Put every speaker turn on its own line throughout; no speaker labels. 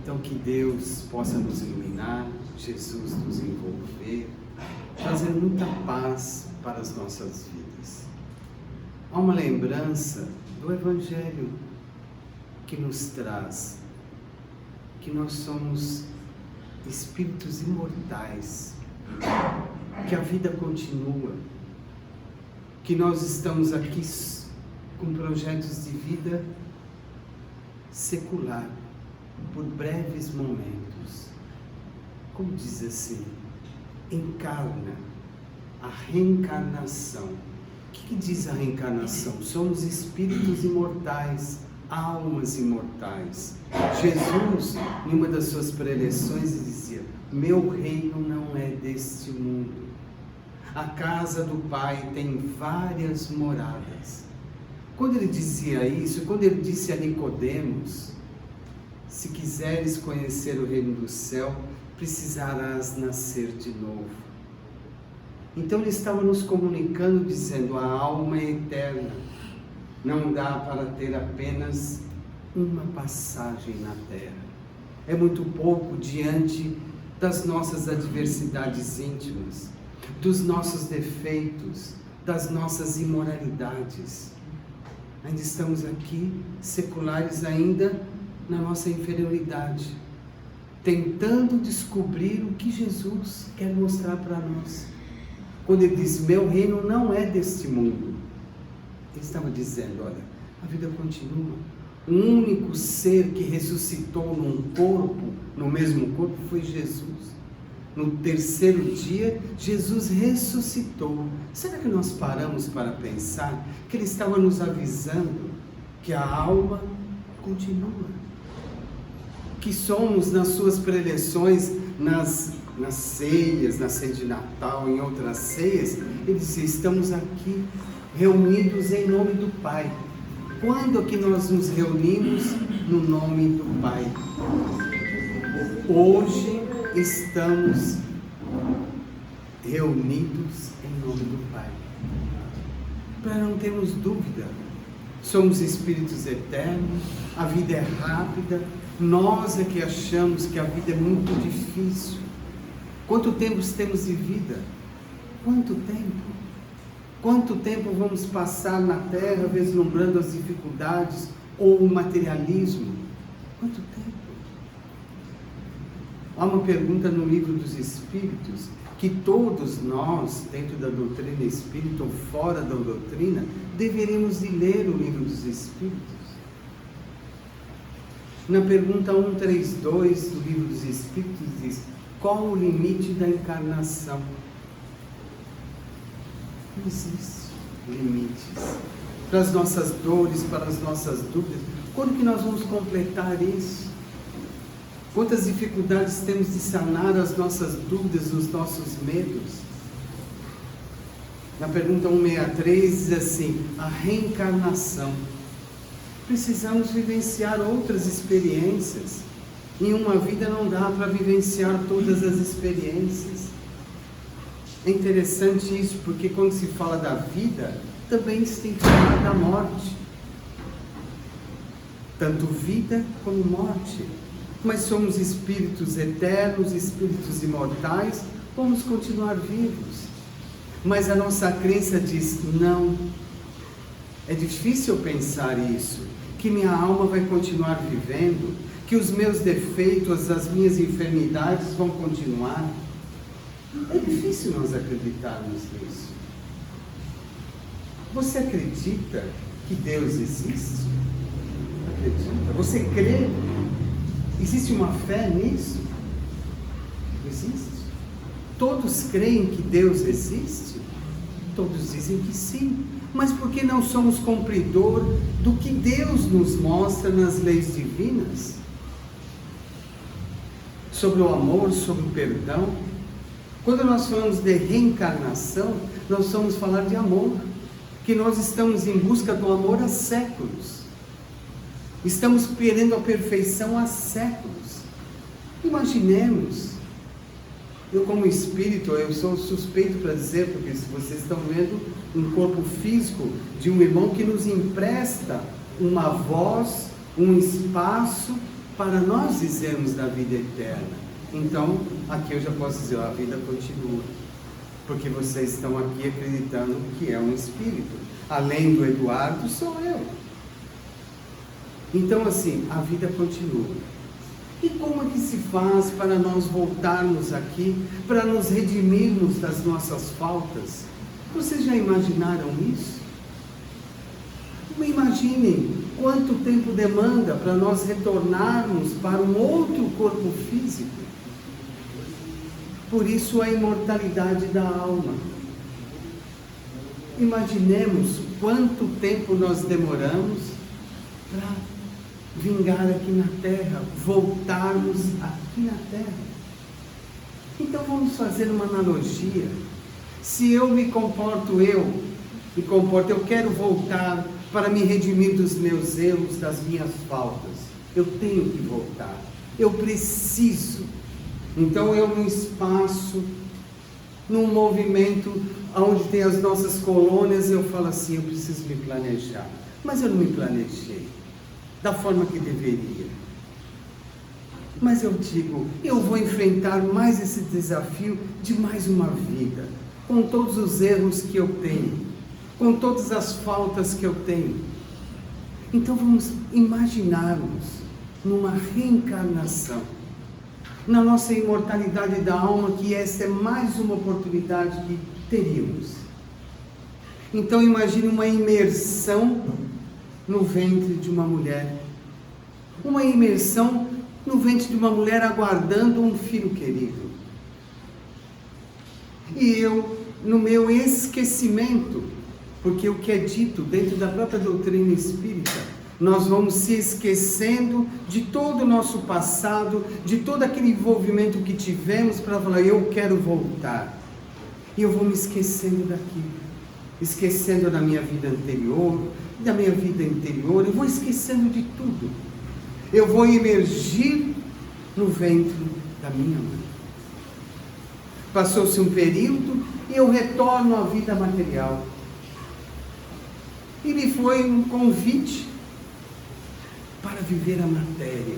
Então que Deus possa nos iluminar, Jesus nos envolver, trazer muita paz para as nossas vidas. Há uma lembrança do Evangelho que nos traz que nós somos espíritos imortais, que a vida continua, que nós estamos aqui com projetos de vida secular, por breves momentos. Como diz assim, encarna, a reencarnação. O que diz a reencarnação? Somos espíritos imortais, almas imortais. Jesus, em uma das suas preleções, dizia: meu reino não é deste mundo. A casa do Pai tem várias moradas. Quando ele dizia isso, quando ele disse a Nicodemos: se quiseres conhecer o reino do céu, precisarás nascer de novo. Então ele estava nos comunicando, dizendo: a alma é eterna. Não dá para ter apenas uma passagem na terra. É muito pouco diante das nossas adversidades íntimas, dos nossos defeitos, das nossas imoralidades. Ainda estamos aqui, seculares ainda, na nossa inferioridade, tentando descobrir o que Jesus quer mostrar para nós. Quando ele diz: meu reino não é deste mundo, ele estava dizendo: olha, a vida continua. O único ser que ressuscitou num corpo, no mesmo corpo, foi Jesus. No terceiro dia, Jesus ressuscitou. Será que nós paramos para pensar que ele estava nos avisando que a alma continua? Que somos, nas suas preleções, nas ceias, na ceia de Natal, em outras ceias, ele dizia: estamos aqui reunidos em nome do Pai. Quando é que nós nos reunimos no nome do Pai? Hoje estamos reunidos em nome do Pai. Para não termos dúvida, somos espíritos eternos, a vida é rápida, nós é que achamos que a vida é muito difícil. Quanto tempo temos de vida? Quanto tempo? Quanto tempo vamos passar na Terra vislumbrando as dificuldades ou o materialismo? Quanto tempo? Há uma pergunta no Livro dos Espíritos que todos nós, dentro da doutrina espírita ou fora da doutrina, deveríamos de ler o Livro dos Espíritos. Na pergunta 132 do Livro dos Espíritos diz: qual o limite da encarnação? Não existe limites para as nossas dores, para as nossas dúvidas. Quando que nós vamos completar isso? Quantas dificuldades temos de sanar as nossas dúvidas, os nossos medos? Na pergunta 163 diz assim: a reencarnação. Precisamos vivenciar outras experiências. Em uma vida não dá para vivenciar todas as experiências. É interessante isso, porque quando se fala da vida, também se tem que falar da morte. Tanto vida como morte. Mas somos espíritos eternos, espíritos imortais, vamos continuar vivos. Mas a nossa crença diz: não. É difícil pensar isso, que minha alma vai continuar vivendo, que os meus defeitos, as minhas enfermidades vão continuar. É difícil nós acreditarmos nisso. Você acredita que Deus existe? Acredita? Você crê? Existe uma fé nisso? Existe? Todos creem que Deus existe? Todos dizem que sim. Mas por que não somos cumpridor do que Deus nos mostra nas leis divinas? Sobre o amor, sobre o perdão. Quando nós falamos de reencarnação, nós vamos falar de amor, que nós estamos em busca do amor há séculos. Estamos querendo a perfeição há séculos. Imaginemos, eu como espírito, eu sou suspeito para dizer, porque se vocês estão vendo um corpo físico de um irmão que nos empresta uma voz, um espaço para nós dizermos da vida eterna. Então, aqui eu já posso dizer, a vida continua, porque vocês estão aqui acreditando que é um espírito. Além do Eduardo, sou eu. Então, assim, a vida continua. E como é que se faz para nós voltarmos aqui, para nos redimirmos das nossas faltas? Vocês já imaginaram isso? Imaginem quanto tempo demanda para nós retornarmos para um outro corpo físico. Por isso a imortalidade da alma. Imaginemos quanto tempo nós demoramos para vingar aqui na Terra, voltarmos aqui na Terra. Então vamos fazer uma analogia. Se eu me comporto, eu quero voltar para me redimir dos meus erros, das minhas faltas. Eu tenho que voltar, eu preciso. Então eu num espaço, num movimento onde tem as nossas colônias, eu falo assim, eu preciso me planejar. Mas eu não me planejei da forma que deveria. Mas eu digo, eu vou enfrentar mais esse desafio de mais uma vida, com todos os erros que eu tenho, com todas as faltas que eu tenho. Então vamos imaginarmos numa reencarnação, na nossa imortalidade da alma, que essa é mais uma oportunidade que teríamos. Então imagine uma imersão no ventre de uma mulher, uma imersão no ventre de uma mulher aguardando um filho querido. E eu, no meu esquecimento, porque o que é dito dentro da própria doutrina espírita, nós vamos se esquecendo de todo o nosso passado, de todo aquele envolvimento que tivemos para falar, eu quero voltar. E eu vou me esquecendo daquilo, esquecendo da minha vida anterior, da minha vida interior, eu vou esquecendo de tudo. Eu vou emergir no ventre da minha mãe. Passou-se um período e eu retorno à vida material. E me foi um convite para viver a matéria.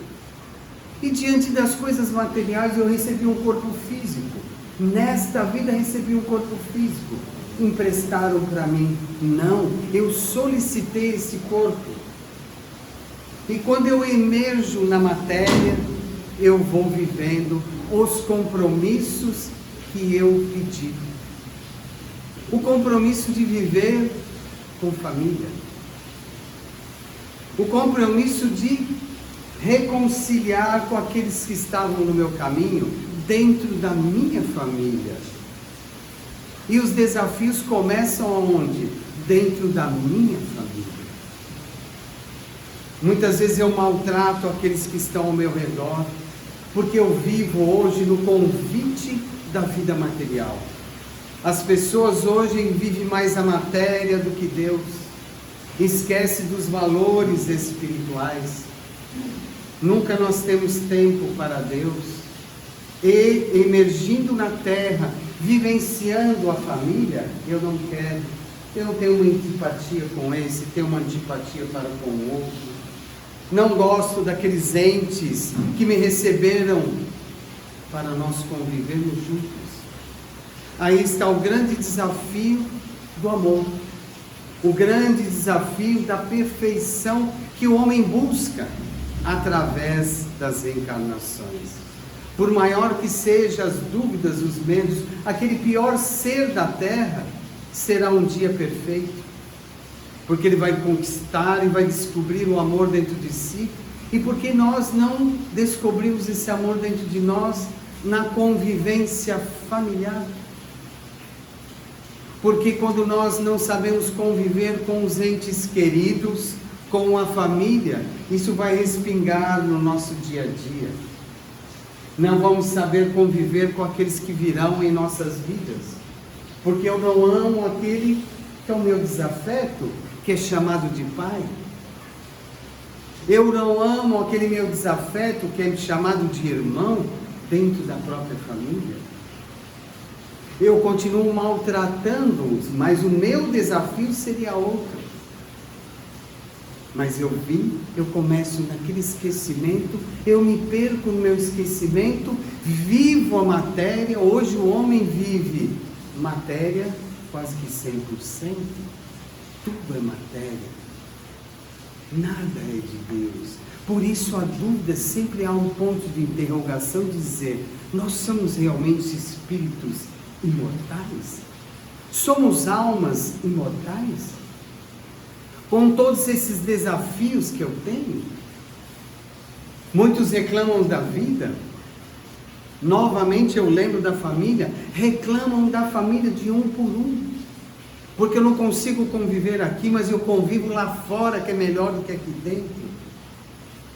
E diante das coisas materiais eu recebi um corpo físico. Nesta vida recebi um corpo físico. Emprestaram para mim? Não, eu solicitei esse corpo. E quando eu emerjo na matéria, eu vou vivendo os compromissos que eu pedi. O compromisso de viver com família. O compromisso de reconciliar com aqueles que estavam no meu caminho, dentro da minha família. E os desafios começam aonde? Dentro da minha família. Muitas vezes eu maltrato aqueles que estão ao meu redor, porque eu vivo hoje no convite da vida material. As pessoas hoje vivem mais a matéria do que Deus, esquece dos valores espirituais. Nunca nós temos tempo para Deus. E emergindo na terra, vivenciando a família, eu não quero. Eu não tenho uma antipatia com esse, tenho uma antipatia para com o outro. Não gosto daqueles entes que me receberam para nós convivermos juntos. Aí está o grande desafio do amor, o grande desafio da perfeição que o homem busca através das encarnações. Por maior que sejam as dúvidas, os medos, aquele pior ser da terra será um dia perfeito, porque ele vai conquistar e vai descobrir o amor dentro de si. E porque nós não descobrimos esse amor dentro de nós na convivência familiar? Porque quando nós não sabemos conviver com os entes queridos, com a família, isso vai respingar no nosso dia a dia. Não vamos saber conviver com aqueles que virão em nossas vidas, porque eu não amo aquele que é o meu desafeto, que é chamado de pai. Eu não amo aquele meu desafeto, que é chamado de irmão, dentro da própria família. Eu continuo maltratando-os, mas o meu desafio seria outro. Mas eu começo naquele esquecimento, eu me perco no meu esquecimento, vivo a matéria. Hoje o homem vive matéria quase que 100%, tudo é matéria, nada é de Deus. Por isso a dúvida sempre há um ponto de interrogação, de dizer, nós somos realmente espíritos imortais? Somos almas imortais? Com todos esses desafios que eu tenho, muitos reclamam da vida. Novamente eu lembro da família, reclamam da família de um por um, porque eu não consigo conviver aqui, mas eu convivo lá fora, que é melhor do que aqui dentro.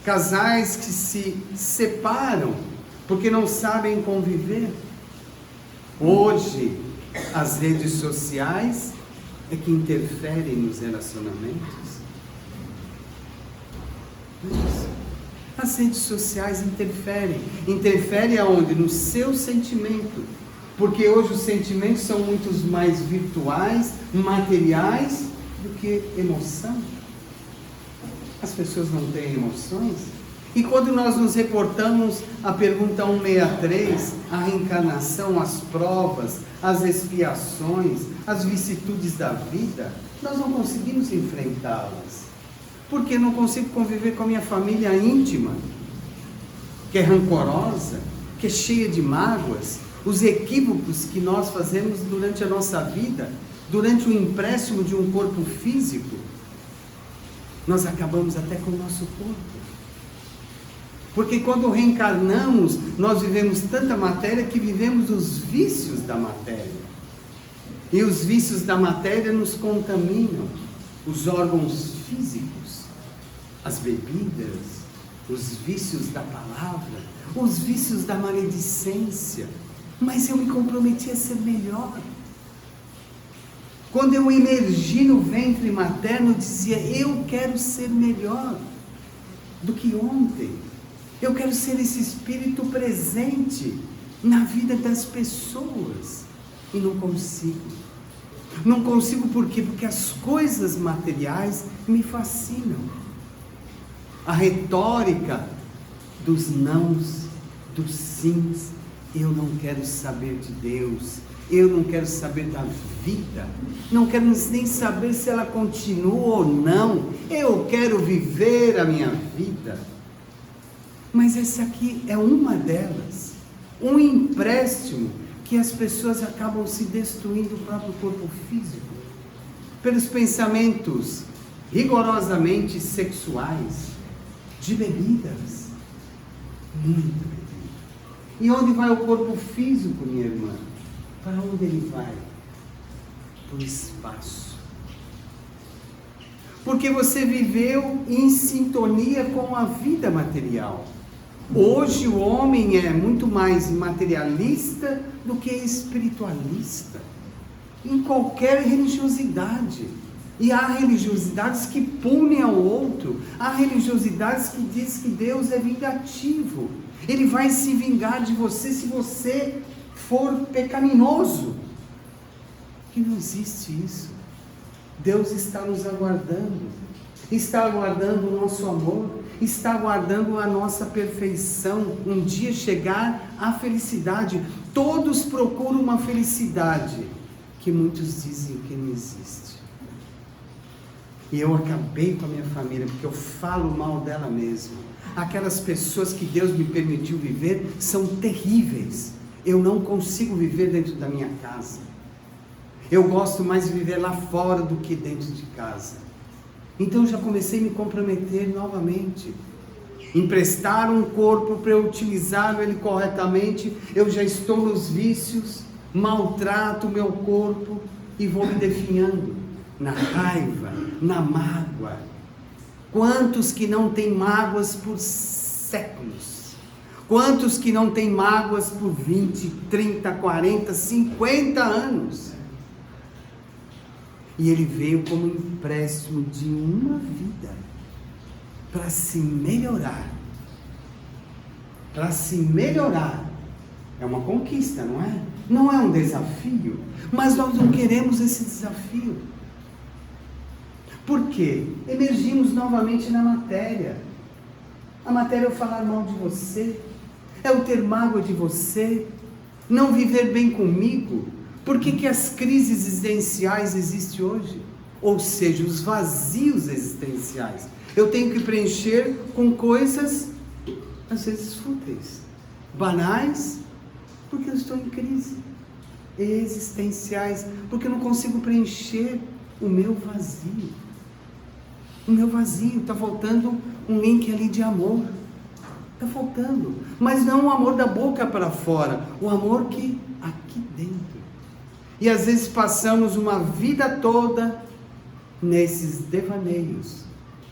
Casais que se separam porque não sabem conviver. Hoje as redes sociais é que interferem nos relacionamentos. Isso. As redes sociais interferem aonde? No seu sentimento, porque hoje os sentimentos são muito mais virtuais, materiais, do que emoção. As pessoas não têm emoções. E quando nós nos reportamos à pergunta 163, a reencarnação, as provas, as expiações, as vicissitudes da vida, nós não conseguimos enfrentá-las. Porque não consigo conviver com a minha família íntima, que é rancorosa, que é cheia de mágoas, os equívocos que nós fazemos durante a nossa vida, durante o empréstimo de um corpo físico, nós acabamos até com o nosso corpo. Porque quando reencarnamos, nós vivemos tanta matéria que vivemos os vícios da matéria. E os vícios da matéria nos contaminam, os órgãos físicos, as bebidas, os vícios da palavra, os vícios da maledicência. Mas eu me comprometi a ser melhor. Quando eu emergi no ventre materno, eu dizia, eu quero ser melhor do que ontem. Eu quero ser esse espírito presente na vida das pessoas. E não consigo. Não consigo por quê? Porque as coisas materiais me fascinam. A retórica dos nãos, dos sims. Eu não quero saber de Deus. Eu não quero saber da vida. Não quero nem saber se ela continua ou não. Eu quero viver a minha vida. Mas essa aqui é uma delas. Um empréstimo que as pessoas acabam se destruindo o próprio corpo físico. Pelos pensamentos rigorosamente sexuais. De bebidas. Muito bebida. E onde vai o corpo físico, minha irmã? Para onde ele vai? Para o espaço. Porque você viveu em sintonia com a vida material. Hoje o homem é muito mais materialista do que espiritualista. Em qualquer religiosidade. E há religiosidades que punem ao outro. Há religiosidades que dizem que Deus é vingativo. Ele vai se vingar de você se você for pecaminoso. Que não existe isso. Deus está nos aguardando. Está aguardando o nosso amor. Está aguardando a nossa perfeição. Um dia chegar à felicidade. Todos procuram uma felicidade que muitos dizem que não existe. E eu acabei com a minha família, porque eu falo mal dela mesmo. Aquelas pessoas que Deus me permitiu viver são terríveis. Eu não consigo viver dentro da minha casa. Eu gosto mais de viver lá fora do que dentro de casa. Então eu já comecei a me comprometer novamente. Emprestar um corpo para eu utilizá-lo ele corretamente. Eu já estou nos vícios, maltrato o meu corpo e vou me definhando na raiva, na mágoa. Quantos que não têm mágoas por séculos? Quantos que não têm mágoas por 20, 30, 40, 50 anos? E ele veio como um empréstimo de uma vida para se melhorar. Para se melhorar. É uma conquista, não é? Não é um desafio. Mas nós não queremos esse desafio. Por quê? Emergimos novamente na matéria. A matéria é o falar mal de você, é o ter mágoa de você, não viver bem comigo. Por que as crises existenciais existem hoje? Ou seja, os vazios existenciais. Eu tenho que preencher com coisas, às vezes fúteis, banais, porque eu estou em crise. Existenciais, porque eu não consigo preencher o meu vazio. O meu vazio, está faltando um link ali de amor. Está faltando. Mas não o amor da boca para fora, o amor que aqui dentro. E às vezes passamos uma vida toda nesses devaneios.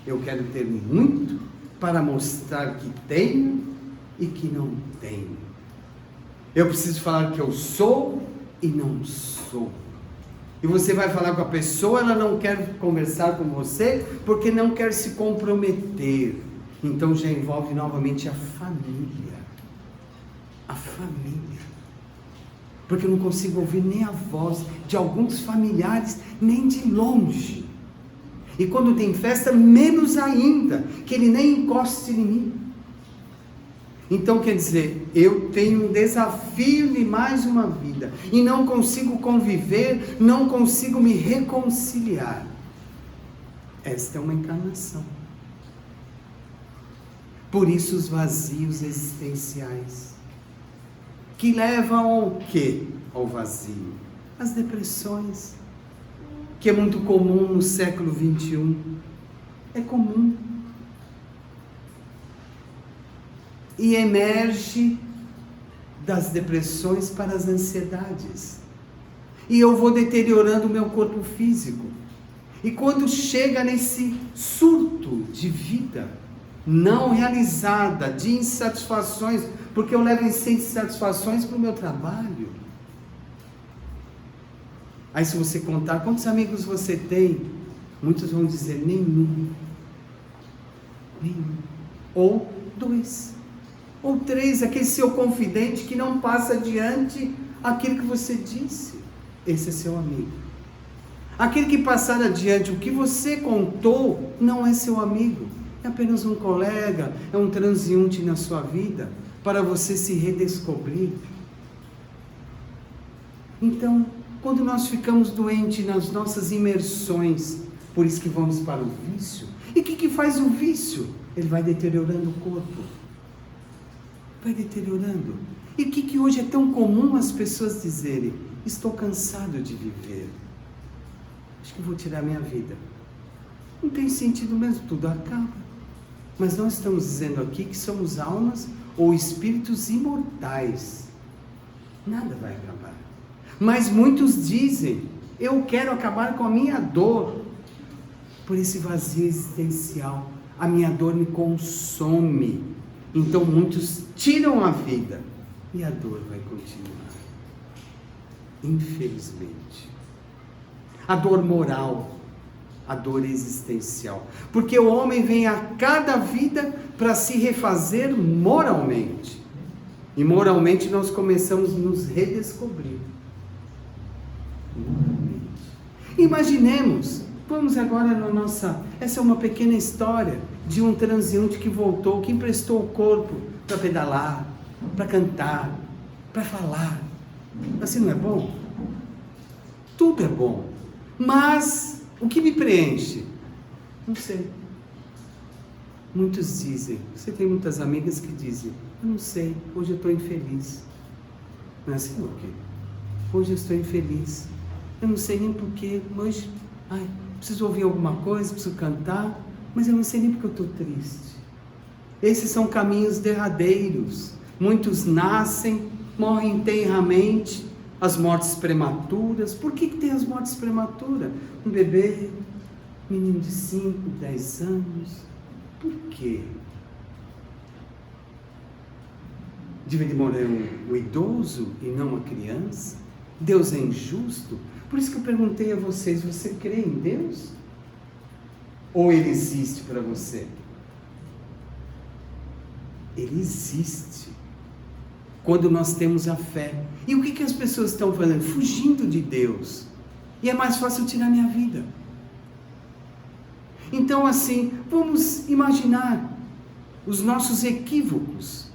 Eu quero ter muito para mostrar que tenho e que não tenho. Eu preciso falar que eu sou e não sou. E você vai falar com a pessoa, ela não quer conversar com você porque não quer se comprometer. Então já envolve novamente a família. A família. Porque eu não consigo ouvir nem a voz de alguns familiares, nem de longe. E quando tem festa, menos ainda, que ele nem encoste em mim. Então quer dizer, eu tenho um desafio de mais uma vida, e não consigo conviver, não consigo me reconciliar. Esta é uma encarnação. Por isso os vazios existenciais, que levam ao quê? Ao vazio. As depressões, que é muito comum no século 21. É comum. E emerge das depressões para as ansiedades. E eu vou deteriorando o meu corpo físico. E quando chega nesse surto de vida não realizada, de insatisfações, porque eu levo insatisfações para o meu trabalho. Aí se você contar quantos amigos você tem, muitos vão dizer nenhum. Nenhum. Ou 2. Ou 3, aquele seu confidente que não passa adiante aquilo que você disse. Esse é seu amigo. Aquele que passar adiante o que você contou não é seu amigo. É apenas um colega, é um transeunte na sua vida, para você se redescobrir. Então, quando nós ficamos doentes nas nossas imersões, por isso que vamos para o vício. E o que faz o vício? Ele vai deteriorando o corpo. Vai deteriorando. E o que hoje é tão comum as pessoas dizerem? Estou cansado de viver. Acho que vou tirar minha vida. Não tem sentido mesmo, tudo acaba. Mas nós estamos dizendo aqui que somos almas ou espíritos imortais. Nada vai acabar. Mas muitos dizem, eu quero acabar com a minha dor. Por esse vazio existencial. A minha dor me consome. Então muitos tiram a vida. E a dor vai continuar. Infelizmente. A dor moral. A dor existencial. Porque o homem vem a cada vida para se refazer moralmente. E moralmente nós começamos a nos redescobrir. Moralmente. Imaginemos, vamos agora na nossa... Essa é uma pequena história de um transeunte que voltou, que emprestou o corpo para pedalar, para cantar, para falar. Assim não é bom? Tudo é bom. Mas... o que me preenche? Não sei. Muitos dizem, você tem muitas amigas que dizem, eu não sei, hoje eu estou infeliz. Não é assim, o quê? Hoje eu estou infeliz. Eu não sei nem porquê, hoje, preciso ouvir alguma coisa, preciso cantar, mas eu não sei nem porque eu estou triste. Esses são caminhos derradeiros. Muitos nascem, morrem tenramente, as mortes prematuras. Por que tem as mortes prematuras? Um bebê, menino de 5, 10 anos. Por quê? Deve morrer um idoso e não uma criança? Deus é injusto? Por isso que eu perguntei a vocês, você crê em Deus? Ou Ele existe para você? Ele existe. Quando nós temos a fé. E o que as pessoas estão fazendo? Fugindo de Deus. E é mais fácil tirar minha vida. Então assim, vamos imaginar os nossos equívocos,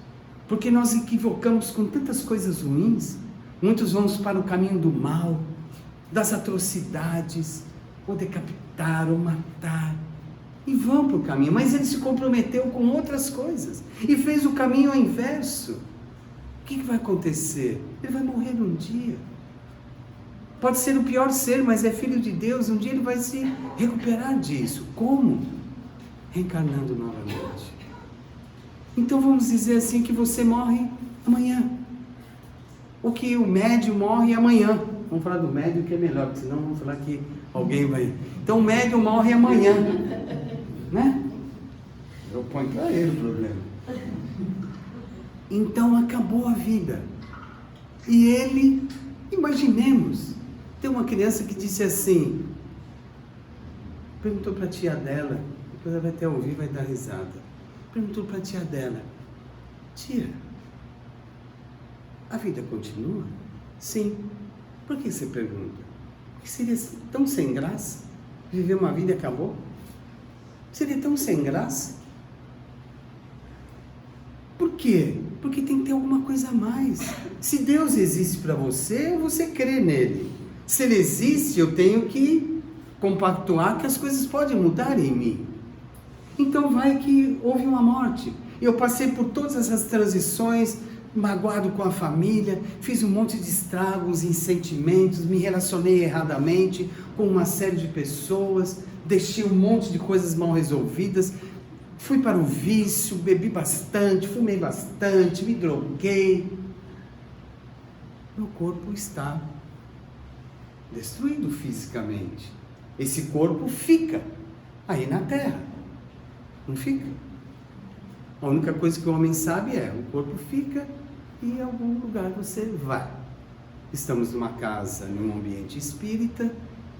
porque nós equivocamos com tantas coisas ruins. Muitos vamos para o caminho do mal, das atrocidades, ou decapitar, ou matar, e vão para o caminho, mas ele se comprometeu com outras coisas, e fez o caminho ao inverso. O que vai acontecer? Ele vai morrer um dia. Pode ser o pior ser, mas é filho de Deus, um dia ele vai se recuperar disso. Como? Reencarnando novamente. Então vamos dizer assim que você morre amanhã. Ou que o médium morre amanhã. Vamos falar do médium que é melhor, porque senão vamos falar que alguém vai... Então o médium morre amanhã. Né? Eu ponho para ele o problema. Então acabou a vida. E ele, imaginemos, tem uma criança que disse assim, perguntou para a tia dela, depois ela vai até ouvir, vai dar risada. Perguntou para a tia dela, tia, a vida continua? Sim. Por que você pergunta? Porque seria tão sem graça viver uma vida e acabou? Seria tão sem graça? Por quê? Porque tem que ter alguma coisa a mais. Se Deus existe para você, você crê nele. Se ele existe, eu tenho que compactuar que as coisas podem mudar em mim. Então vai que houve uma morte. Eu passei por todas essas transições, magoado com a família, fiz um monte de estragos em sentimentos, me relacionei erradamente com uma série de pessoas, deixei um monte de coisas mal resolvidas, fui para o vício, bebi bastante, fumei bastante, me droguei. Meu corpo está destruído fisicamente. Esse corpo fica aí na terra, não fica? A única coisa que o homem sabe é, o corpo fica e em algum lugar você vai. Estamos numa casa, num ambiente espírita,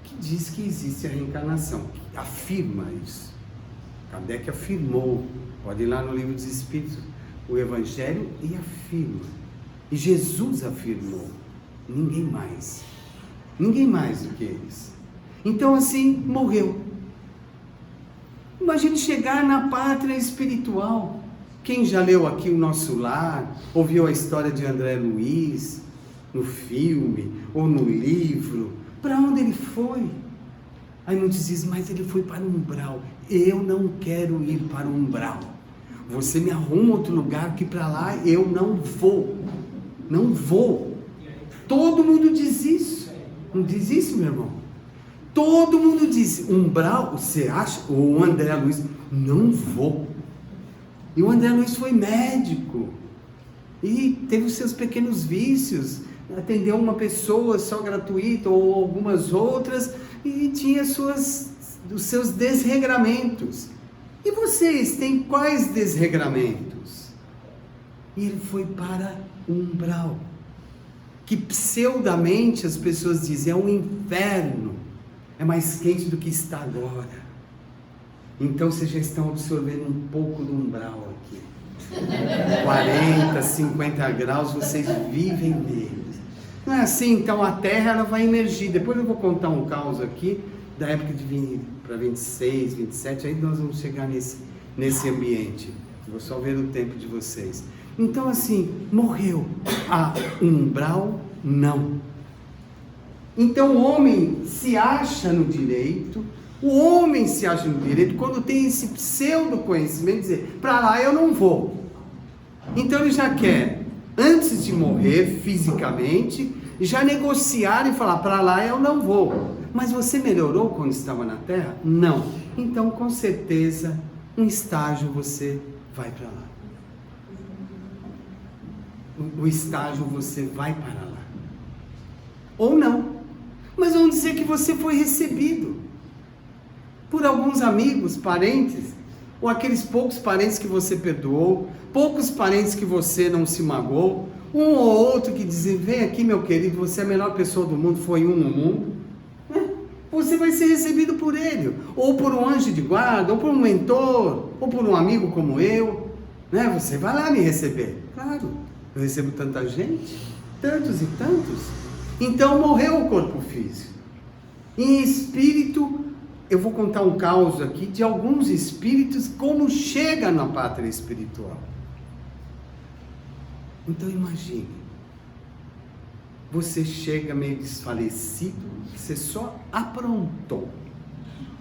que diz que existe a reencarnação, que afirma isso. Kardec afirmou, pode ir lá no Livro dos Espíritos, o Evangelho, e afirma. E Jesus afirmou, ninguém mais do que eles. Então assim, morreu. Imagine chegar na pátria espiritual. Quem já leu aqui O Nosso Lar, ouviu a história de André Luiz, no filme, ou no livro, para onde ele foi? Aí muitos dizem, mas ele foi para o umbral. Eu não quero ir para o umbral. Você me arruma outro lugar que para lá eu não vou. Não vou. Todo mundo diz isso. Não diz isso, meu irmão? Todo mundo diz, umbral, você acha? O André Luiz, não vou. E o André Luiz foi médico. E teve os seus pequenos vícios. Atendeu uma pessoa só gratuita ou algumas outras. E tinha os seus desregramentos. E vocês têm quais desregramentos? E ele foi para o umbral, que pseudamente as pessoas dizem, é um inferno, é mais quente do que está agora. Então vocês já estão absorvendo um pouco do umbral aqui. 40, 50 graus, vocês vivem neles. Não é assim, então a Terra ela vai emergir. Depois eu vou contar um caos aqui, da época de vir para 26, 27, aí nós vamos chegar nesse ambiente. Vou só ver o tempo de vocês. Então assim, morreu. Umbral, não. Então o homem se acha no direito, quando tem esse pseudo conhecimento, dizer, para lá eu não vou. Então ele já quer, antes de morrer fisicamente, já negociar e falar, para lá eu não vou. Mas você melhorou quando estava na Terra? Não. Então com certeza, um estágio você vai para lá. O estágio você vai para lá. Ou não. Mas vamos dizer que você foi recebido por alguns amigos, parentes, ou aqueles poucos parentes que você perdoou, poucos parentes que você não se magoou, um ou outro que dizem, vem aqui meu querido, você é a melhor pessoa do mundo, foi um no mundo, né? Você vai ser recebido por ele, ou por um anjo de guarda, ou por um mentor, ou por um amigo como eu, né? Você vai lá me receber. Claro, eu recebo tanta gente, tantos e tantos. Então morreu o corpo físico. Em espírito, eu vou contar um caos aqui de alguns espíritos, como chega na pátria espiritual. Então imagine, você chega meio desfalecido, você só aprontou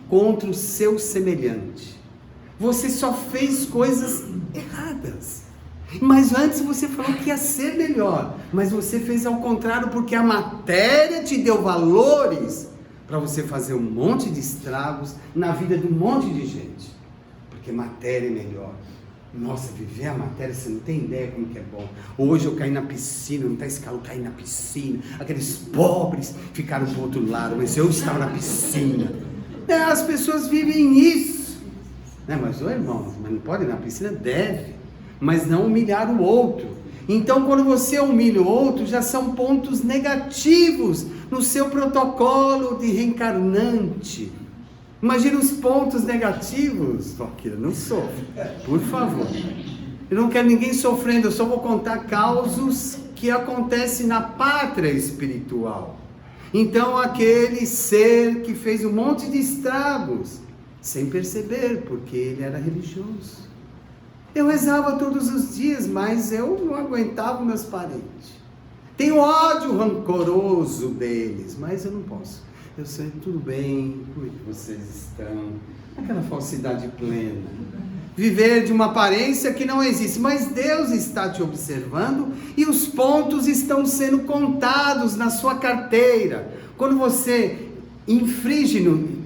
contra o seu semelhante, você só fez coisas erradas, mas antes você falou que ia ser melhor, mas você fez ao contrário, porque a matéria te deu valores para você fazer um monte de estragos na vida de um monte de gente, porque matéria é melhor. Nossa, viver a matéria, você não tem ideia como que é bom. Hoje eu caí na piscina, não está escalo, eu caí na piscina. Aqueles pobres ficaram do outro lado, mas eu estava na piscina. As pessoas vivem isso. Mas, irmão, mas não pode ir na piscina? Deve, mas não humilhar o outro. Então, quando você humilha o outro, já são pontos negativos no seu protocolo de reencarnante. Imagina os pontos negativos. Valquíria, não sofre, por favor. Eu não quero ninguém sofrendo, eu só vou contar causos que acontecem na pátria espiritual. Então, aquele ser que fez um monte de estragos, sem perceber, porque ele era religioso. Eu rezava todos os dias, mas eu não aguentava meus parentes. Tenho ódio rancoroso deles, mas eu não posso. Eu sei, tudo bem, como é que vocês estão? Aquela falsidade plena. Viver de uma aparência que não existe, mas Deus está te observando e os pontos estão sendo contados na sua carteira. Quando você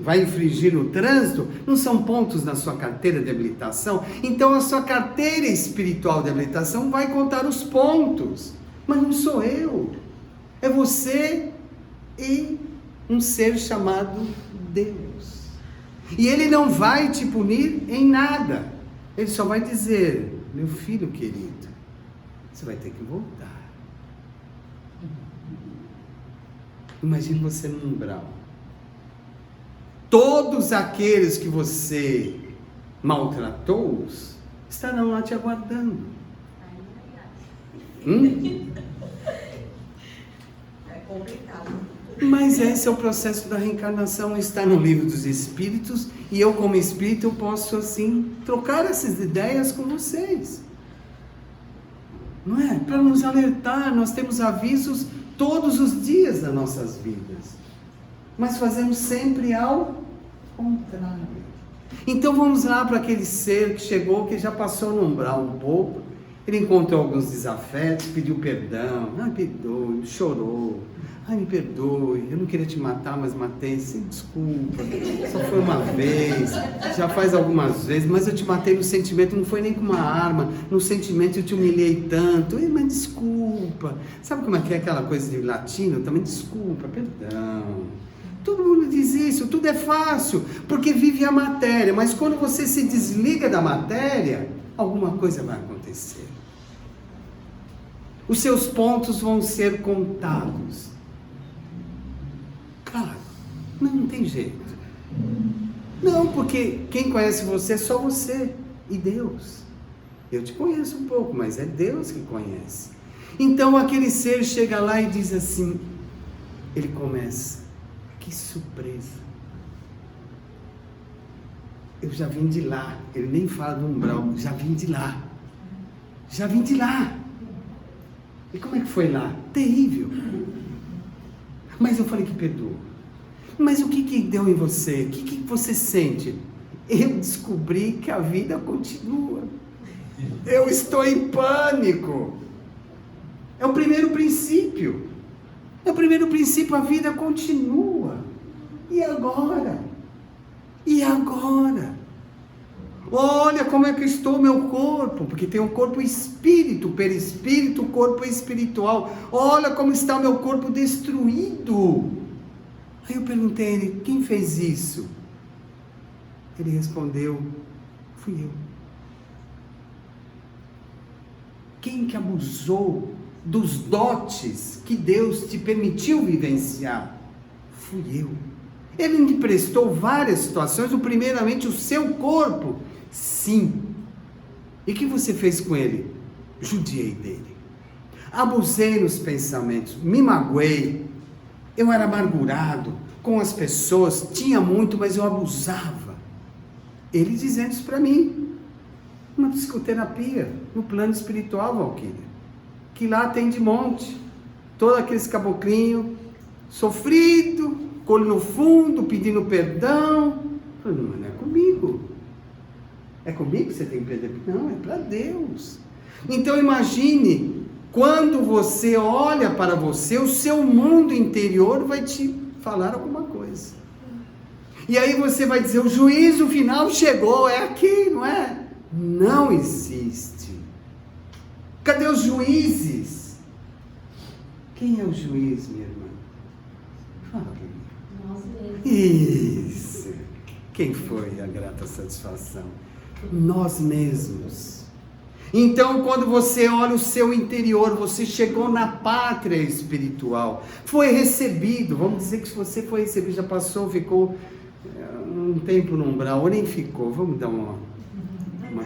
vai infringir no trânsito, não são pontos na sua carteira de habilitação? Então a sua carteira espiritual de habilitação vai contar os pontos. Mas não sou eu, é você e um ser chamado Deus. E Ele não vai te punir em nada. Ele só vai dizer: meu filho querido, você vai ter que voltar. Imagine você no umbral. Todos aqueles que você maltratou estarão lá te aguardando.
É complicado.
Mas esse é o processo da reencarnação, está no livro dos Espíritos, e eu como Espírito eu posso assim trocar essas ideias com vocês, não é? Para nos alertar. Nós temos avisos todos os dias das nossas vidas, mas fazemos sempre ao contrário. Então vamos lá para aquele ser que chegou, que já passou no umbral um pouco, ele encontrou alguns desafetos, pediu perdão, perdoe, chorou. Me perdoe, eu não queria te matar, mas matei, sem desculpa, só foi uma vez, já faz algumas vezes, mas eu te matei no sentimento, não foi nem com uma arma, no sentimento eu te humilhei tanto, mas desculpa. Sabe como é que é aquela coisa de latino? Também desculpa, perdão. Todo mundo diz isso, tudo é fácil, porque vive a matéria, mas quando você se desliga da matéria, alguma coisa vai acontecer. Os seus pontos vão ser contados. Claro, não tem jeito. Não, porque quem conhece você é só você e Deus. Eu te conheço um pouco, mas é Deus que conhece. Então aquele ser chega lá e diz assim, ele começa: que surpresa, eu já vim de lá. Ele nem fala do umbral, já vim de lá. E como é que foi lá? Terrível. Mas eu falei que perdoa. Mas o que deu em você? O que você sente? Eu descobri que a vida continua. Eu estou em pânico. É o primeiro princípio. A vida continua. E agora? Olha como é que estou meu corpo, porque tem um corpo espírito, perispírito, corpo espiritual. Olha como está meu corpo destruído. Aí eu perguntei a ele: quem fez isso? Ele respondeu: fui eu. Quem que abusou dos dotes que Deus te permitiu vivenciar? Fui eu. Ele me prestou várias situações, primeiramente o seu corpo. Sim. E o que você fez com ele? Judiei dele. Abusei nos pensamentos, me magoei. Eu era amargurado, com as pessoas, tinha muito, mas eu abusava. Ele dizendo isso para mim. Uma psicoterapia, no plano espiritual, Valquíria. Que lá tem de monte. Todos aqueles caboclinhos, sofrido, com o olho no fundo, pedindo perdão. Eu falei, não é comigo. É comigo que você tem que pedir? Não, é para Deus. Então imagine, quando você olha para você, o seu mundo interior vai te falar alguma coisa. E aí você vai dizer, o juízo final chegou, é aqui, não é? Não existe. Cadê os juízes? Quem é o juiz, minha irmã? Fala para mim.
Nós mesmos.
Isso. Quem foi a grata satisfação? Nós mesmos. Então, quando você olha o seu interior, você chegou na pátria espiritual, foi recebido, vamos dizer que se você foi recebido, já passou, ficou um tempo no umbral, ou nem ficou, vamos dar uma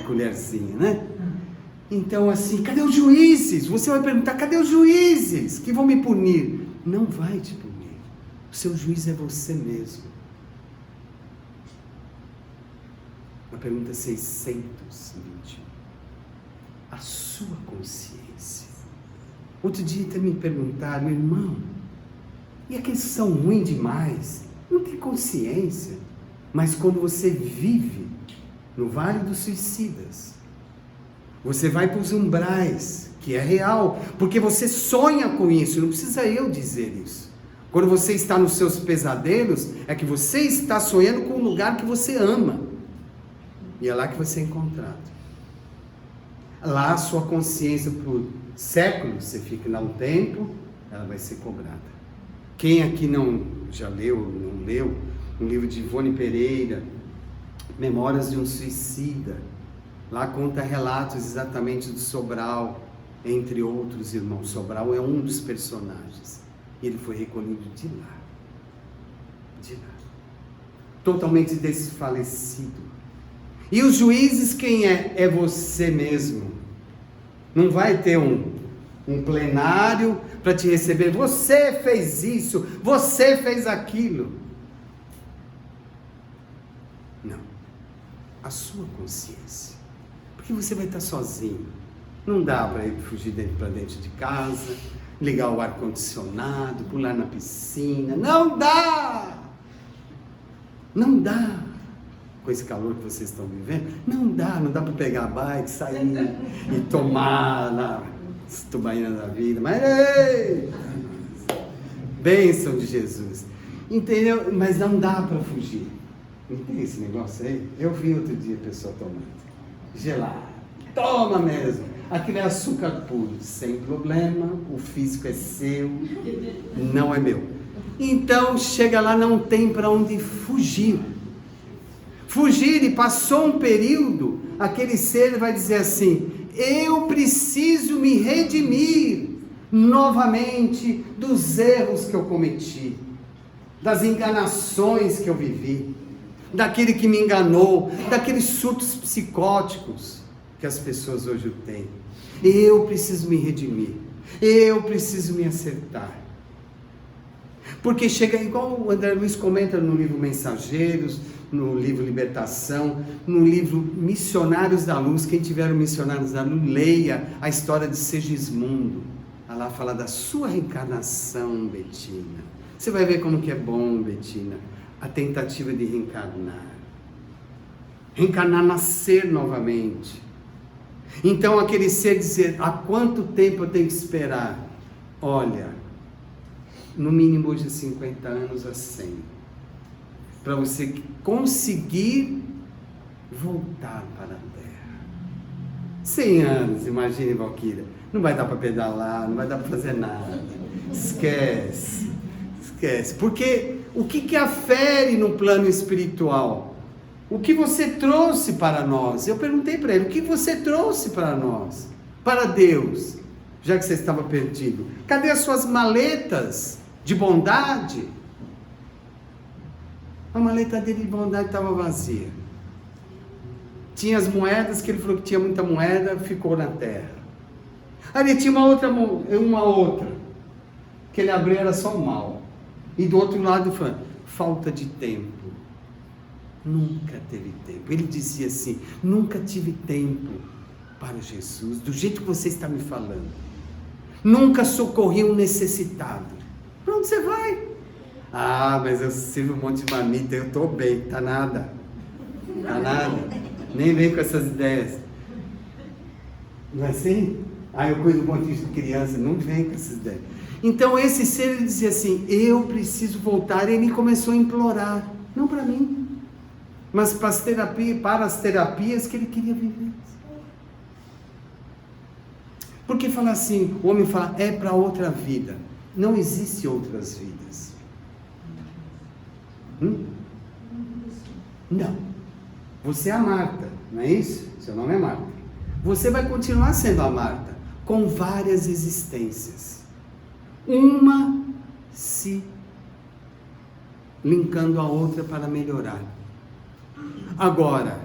colherzinha, né? Então assim, cadê os juízes? Você vai perguntar, cadê os juízes que vão me punir? Não vai te punir, o seu juiz é você mesmo. A pergunta 621. A sua consciência. Outro dia até me perguntaram, meu irmão, e aqueles que são ruins demais? Não tem consciência. Mas quando você vive no Vale dos Suicidas, você vai para os umbrais, que é real, porque você sonha com isso, não precisa eu dizer isso. Quando você está nos seus pesadelos, é que você está sonhando com um lugar que você ama. E é lá que você é encontrado. Lá a sua consciência por séculos, você fica lá um tempo, ela vai ser cobrada. Quem aqui não já leu, não leu, um livro de Ivone Pereira, Memórias de um Suicida, lá conta relatos exatamente do Sobral, entre outros irmãos. Sobral é um dos personagens. Ele foi recolhido de lá. De lá. Totalmente desfalecido. E os juízes quem é? É você mesmo. Não vai ter um plenário para te receber. Você fez isso, você fez aquilo. Não. A sua consciência. Porque você vai estar sozinho. Não dá para ir fugir para dentro de casa, ligar o ar-condicionado, pular na piscina. Não dá! Não dá! Com esse calor que vocês estão vivendo, não dá para pegar a bike, sair e tomar na tubaína da vida, mas ei, bênção de Jesus, entendeu? Mas não dá para fugir, não tem esse negócio aí? Eu vi outro dia a pessoa tomando, gelado, toma mesmo, aquilo é açúcar puro, sem problema, o físico é seu, não é meu. Então chega lá, não tem para onde fugir. Fugir, e passou um período, aquele ser vai dizer assim, eu preciso me redimir novamente dos erros que eu cometi, das enganações que eu vivi, daquele que me enganou, daqueles surtos psicóticos que as pessoas hoje têm. Eu preciso me redimir, eu preciso me acertar. Porque chega, igual o André Luiz comenta no livro Mensageiros, no livro Libertação, no livro Missionários da Luz. Quem tiver o Missionários da Luz, leia a história de Segismundo. Lá fala da sua reencarnação, Betina. Você vai ver como que é bom, Betina, a tentativa de reencarnar. Reencarnar, nascer novamente. Então aquele ser dizer, há quanto tempo eu tenho que esperar? Olha, no mínimo hoje 50 anos a 100. Para você conseguir voltar para a Terra. 100 anos, imagine, Valquíria. Não vai dar para pedalar, não vai dar para fazer nada. Esquece. Esquece. Porque o que afere no plano espiritual? O que você trouxe para nós? Eu perguntei para ele, o que você trouxe para nós? Para Deus, já que você estava perdido. Cadê as suas maletas de bondade? A maleta dele de bondade estava vazia. Tinha as moedas, que ele falou que tinha muita moeda, ficou na terra. Ali tinha uma outra, que ele abriu, era só o mal. E do outro lado falta de tempo. Nunca teve tempo. Ele dizia assim: nunca tive tempo para Jesus, do jeito que você está me falando. Nunca socorri um necessitado. Para onde você vai? Ah, mas eu sirvo um monte de marmita, eu estou bem, tá nada. Tá nada. Nem vem com essas ideias. Não é assim? Ah, eu cuido um monte de criança, não vem com essas ideias. Então esse ser, ele dizia assim: eu preciso voltar. E ele começou a implorar, não para mim, mas para as terapias que ele queria viver. Porque fala assim, o homem fala, é para outra vida. Não existe outras vidas. Não. Você é a Marta, não é isso? Seu nome é Marta. Você vai continuar sendo a Marta, com várias existências. Uma se linkando a outra para melhorar. Agora,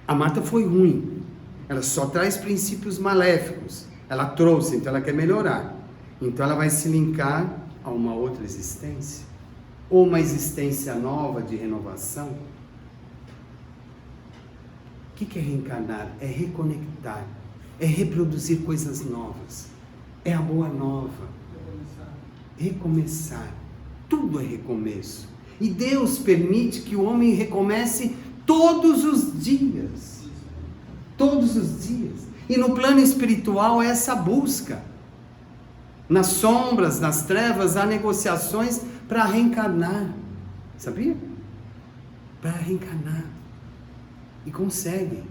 a Marta foi ruim. Ela só traz princípios maléficos. Ela trouxe, então ela quer melhorar. Então ela vai se linkar a uma outra existência. Ou uma existência nova de renovação. O que é reencarnar? É reconectar. É reproduzir coisas novas. É a boa nova. Recomeçar. Tudo é recomeço. E Deus permite que o homem recomece todos os dias. Todos os dias. E no plano espiritual é essa busca. Nas sombras, nas trevas, há negociações para reencarnar. Sabia? Para reencarnar. E consegue.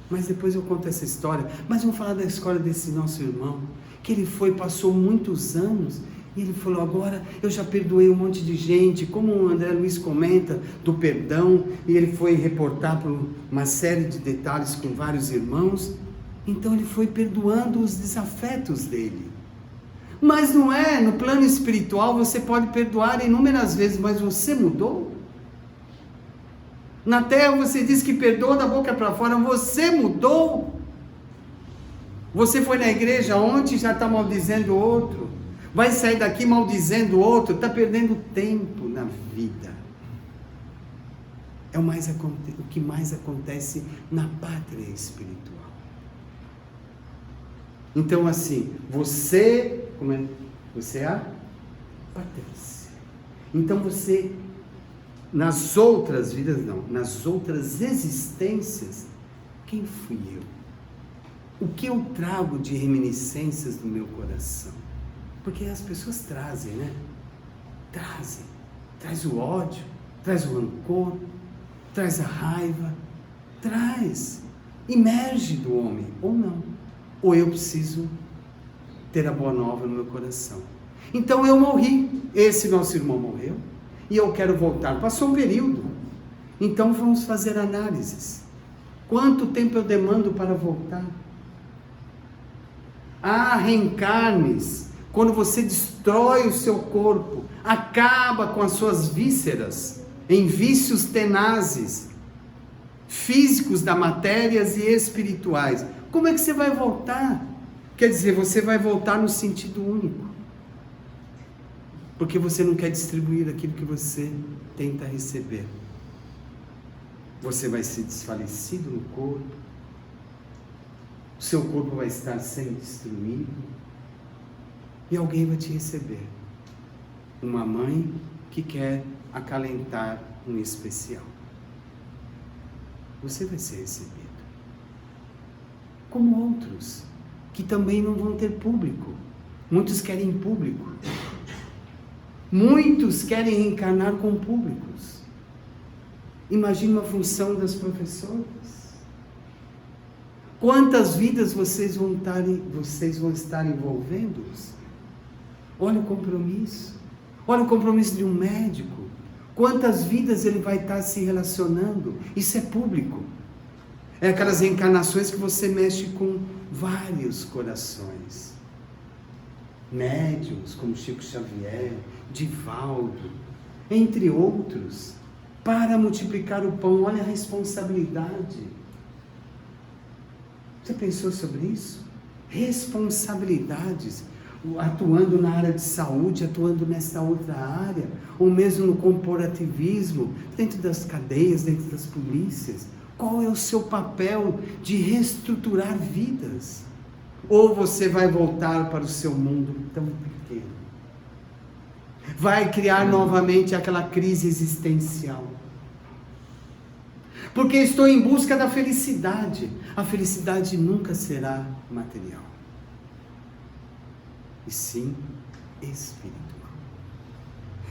Mas depois eu conto essa história. Mas vamos falar da história desse nosso irmão. Que ele passou muitos anos. E ele falou, agora eu já perdoei um monte de gente. Como o André Luiz comenta do perdão. E ele foi reportar por uma série de detalhes com vários irmãos. Então ele foi perdoando os desafetos dele. Mas não é, no plano espiritual você pode perdoar inúmeras vezes, mas você mudou? Na terra você diz que perdoa da boca para fora, você mudou? Você foi na igreja ontem e já está maldizendo o outro. Vai sair daqui maldizendo o outro, está perdendo tempo na vida. É o que mais acontece na pátria espiritual. Então assim, você é a Patrícia. Então você, nas outras vidas não, nas outras existências, quem fui eu? O que eu trago de reminiscências do meu coração? Porque as pessoas trazem, né? Traz o ódio, traz o rancor, traz a raiva, emerge do homem, ou não. Ou eu preciso ter a boa nova no meu coração. Então eu morri, esse nosso irmão morreu, e eu quero voltar. Passou um período, então vamos fazer análises. Quanto tempo eu demando para voltar? Reencarnes, quando você destrói o seu corpo, acaba com as suas vísceras, em vícios tenazes, físicos da matéria e espirituais. Como é que você vai voltar? Quer dizer, você vai voltar no sentido único. Porque você não quer distribuir aquilo que você tenta receber. Você vai ser desfalecido no corpo. O seu corpo vai estar sendo destruído. E alguém vai te receber. Uma mãe que quer acalentar um especial. Você vai ser recebido. Como outros, que também não vão ter público. Muitos querem público. Muitos querem reencarnar com públicos. Imagine uma função das professoras. Quantas vidas vocês vão estar envolvendo-os? Olha o compromisso. Olha o compromisso de um médico. Quantas vidas ele vai estar se relacionando? Isso é público. É aquelas reencarnações que você mexe com vários corações. Médiuns, como Chico Xavier, Divaldo, entre outros, para multiplicar o pão. Olha a responsabilidade. Você pensou sobre isso? Responsabilidades. atuando na área de saúde, atuando nessa outra área, ou mesmo no corporativismo, dentro das cadeias, dentro das polícias. Qual é o seu papel de reestruturar vidas? Ou você vai voltar para o seu mundo tão pequeno? Vai criar novamente aquela crise existencial? Porque estou em busca da felicidade. A felicidade nunca será material, e sim espiritual.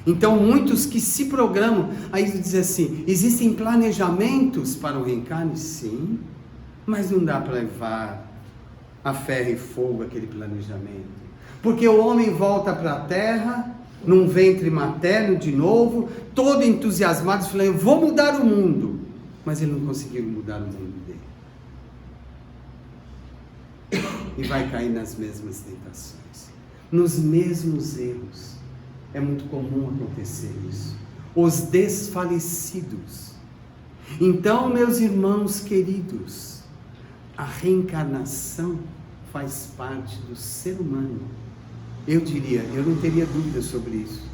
Então muitos que se programam, aí dizem assim, existem planejamentos para o reencarne? Sim, mas não dá para levar a ferro e fogo aquele planejamento. Porque o homem volta para a terra, num ventre materno de novo, todo entusiasmado, falando, eu vou mudar o mundo. Mas ele não conseguiu mudar o mundo dele. E vai cair nas mesmas tentações, nos mesmos erros. É muito comum acontecer isso. Os desfalecidos. Então, meus irmãos queridos, a reencarnação faz parte do ser humano. Eu diria, eu não teria dúvida sobre isso.